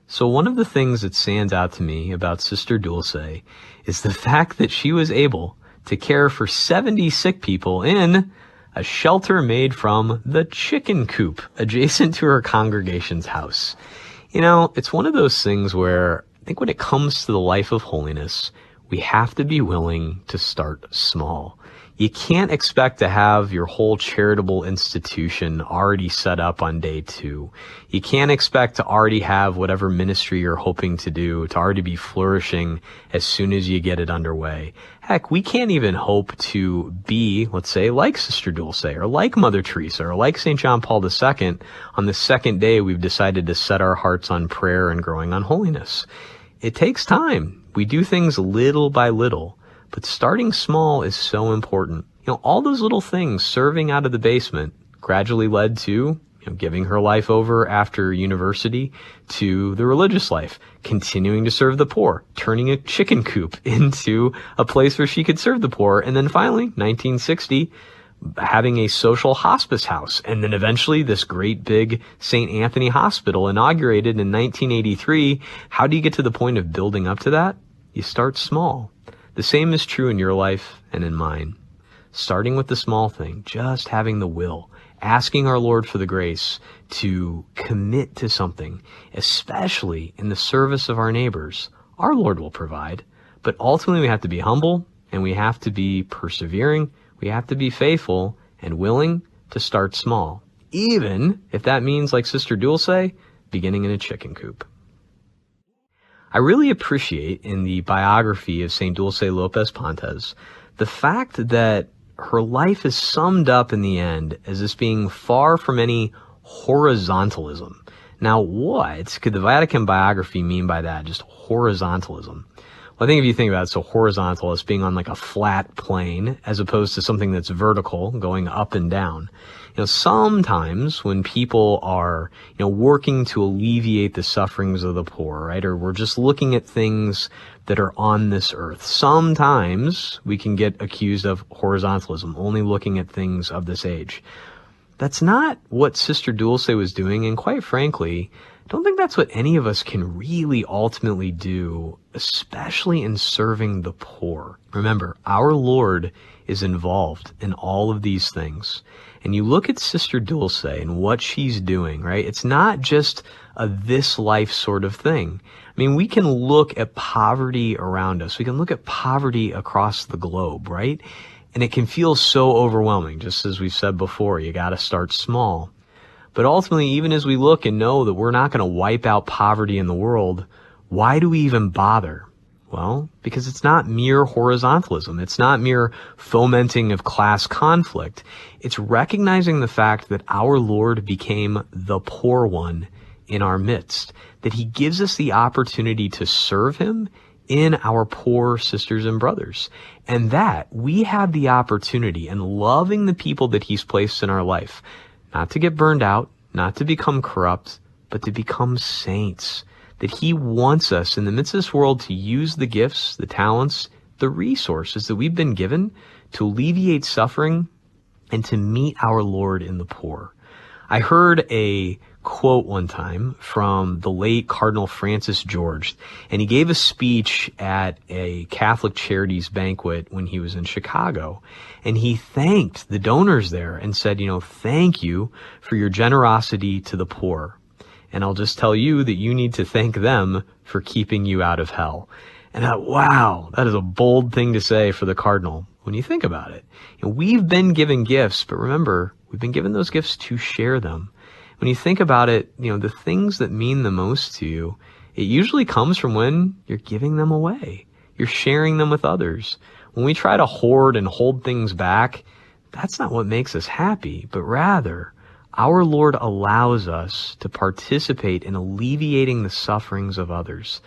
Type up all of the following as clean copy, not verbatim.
So one of the things that stands out to me about Sister Dulce is the fact that she was able to care for 70 sick people in a shelter made from the chicken coop adjacent to her congregation's house. You know, it's one of those things where I think when it comes to the life of holiness, we have to be willing to start small. You can't expect to have your whole charitable institution already set up on day 2. You can't expect to already have whatever ministry you're hoping to do to already be flourishing as soon as you get it underway. Heck, we can't even hope to be, let's say, like Sister Dulce or like Mother Teresa or like St. John Paul II on the second day we've decided to set our hearts on prayer and growing on holiness. It takes time. We do things little by little. But starting small is so important. You know, all those little things serving out of the basement gradually led to, giving her life over after university to the religious life, continuing to serve the poor, turning a chicken coop into a place where she could serve the poor. And then finally, 1960, having a social hospice house. And then eventually this great big St. Anthony Hospital inaugurated in 1983. How do you get to the point of building up to that? You start small. The same is true in your life and in mine. Starting with the small thing, just having the will, asking our Lord for the grace to commit to something, especially in the service of our neighbors. Our Lord will provide, but ultimately we have to be humble and we have to be persevering. We have to be faithful and willing to start small, even if that means, like Sister Dulce, beginning in a chicken coop. I really appreciate in the biography of St. Dulce Lopez Pontes the fact that her life is summed up in the end as this being far from any horizontalism. Now, what could the Vatican biography mean by that? Just horizontalism. Well, I think if you think about it, so horizontal as being on like a flat plane as opposed to something that's vertical, going up and down. Sometimes when people are, working to alleviate the sufferings of the poor, right? Or we're just looking at things that are on this earth. Sometimes we can get accused of horizontalism, only looking at things of this age. That's not what Sister Dulce was doing. And quite frankly, I don't think that's what any of us can really ultimately do, especially in serving the poor. Remember, our Lord is involved in all of these things. And you look at Sister Dulce and what she's doing, right? It's not just a this life sort of thing. I mean, we can look at poverty around us. We can look at poverty across the globe, right? And it can feel so overwhelming. Just as we've said before, you got to start small. But ultimately, even as we look and know that we're not going to wipe out poverty in the world, why do we even bother? Well, because it's not mere horizontalism. It's not mere fomenting of class conflict. It's recognizing the fact that our Lord became the poor one in our midst, that he gives us the opportunity to serve him in our poor sisters and brothers, and that we have the opportunity in loving the people that he's placed in our life, not to get burned out, not to become corrupt, but to become saints. That he wants us in the midst of this world to use the gifts, the talents, the resources that we've been given to alleviate suffering and to meet our Lord in the poor. I heard a quote one time from the late Cardinal Francis George, and he gave a speech at a Catholic Charities banquet when he was in Chicago, and he thanked the donors there and said, thank you for your generosity to the poor. And I'll just tell you that you need to thank them for keeping you out of hell. And wow, that is a bold thing to say for the Cardinal when you think about it. We've been given gifts, but remember, we've been given those gifts to share them. When you think about it, the things that mean the most to you, it usually comes from when you're giving them away. You're sharing them with others. When we try to hoard and hold things back, that's not what makes us happy, but rather, our Lord allows us to participate in alleviating the sufferings of others.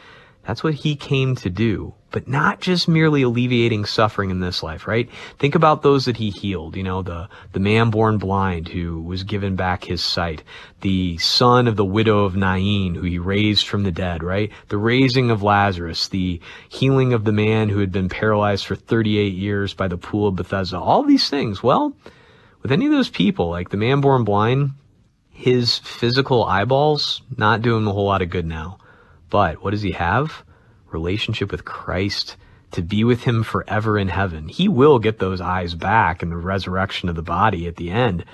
That's what he came to do, but not just merely alleviating suffering in this life, right? Think about those that he healed, the man born blind who was given back his sight, the son of the widow of Nain who he raised from the dead, right? The raising of Lazarus, the healing of the man who had been paralyzed for 38 years by the pool of Bethesda, all these things. Well, with any of those people, like the man born blind, his physical eyeballs not doing a whole lot of good now. But what does he have? Relationship with Christ, to be with him forever in heaven. He will get those eyes back in the resurrection of the body at the end.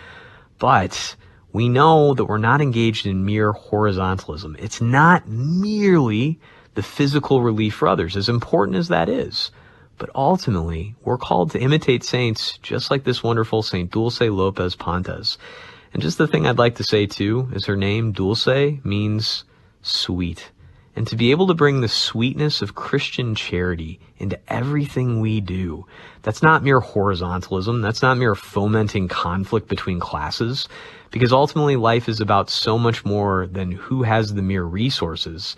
But we know that we're not engaged in mere horizontalism. It's not merely the physical relief for others, as important as that is. But ultimately, we're called to imitate saints just like this wonderful Saint Dulce Lopez Pontes. And just the thing I'd like to say too is her name, Dulce, means sweet. And to be able to bring the sweetness of Christian charity into everything we do, that's not mere horizontalism. That's not mere fomenting conflict between classes, because ultimately life is about so much more than who has the mere resources.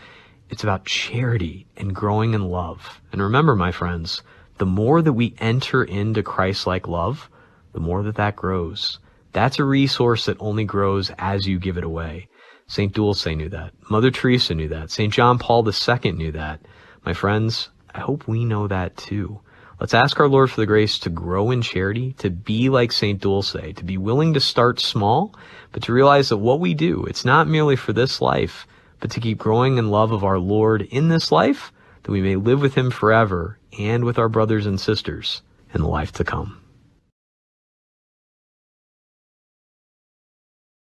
It's about charity and growing in love. And remember, my friends, the more that we enter into Christ-like love, the more that grows. That's a resource that only grows as you give it away. St. Dulce knew that. Mother Teresa knew that. St. John Paul II knew that. My friends, I hope we know that too. Let's ask our Lord for the grace to grow in charity, to be like St. Dulce, to be willing to start small, but to realize that what we do, it's not merely for this life, but to keep growing in love of our Lord in this life, that we may live with him forever and with our brothers and sisters in the life to come.